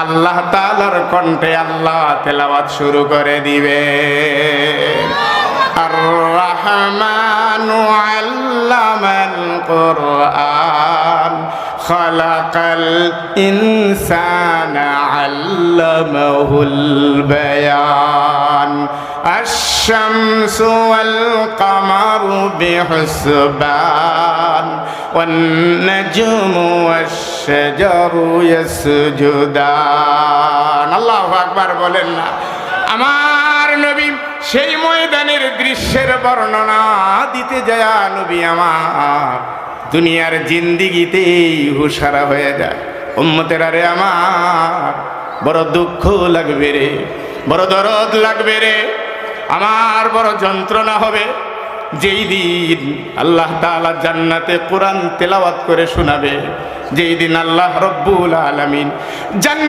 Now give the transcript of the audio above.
আল্লাহ তাআলার কণ্ঠে আল্লাহ তেলাওয়াত শুরু করে দিবে। আর রহমানু আল্লামাল কুরআন খালাকাল ইনসানা আল্লামাহুল বায়ান আশ-শামসু ওয়াল কামারু বিহুসবান ওয়ান নাজমু ওয়াশ-শাজারু ইয়াসজুদান। আল্লাহু আকবার বলেন না। আমার নবী সেই ময়দানের দৃশ্যের বর্ণনা দিতে যায় নবী আমার দুনিয়ার জিন্দিগিতেই হুশারা হয়ে যায়। উম্মতেরা রে আমার বড় দুঃখ লাগবে রে, বড় দরদ লাগবে রে, আমার বড় যন্ত্রণা হবে যেই দিন আল্লাহ তাআলা জান্নাতে কোরআন তেলাওয়াত করে শোনাবে, যেই দিন আল্লাহ রব্বুল আলামিন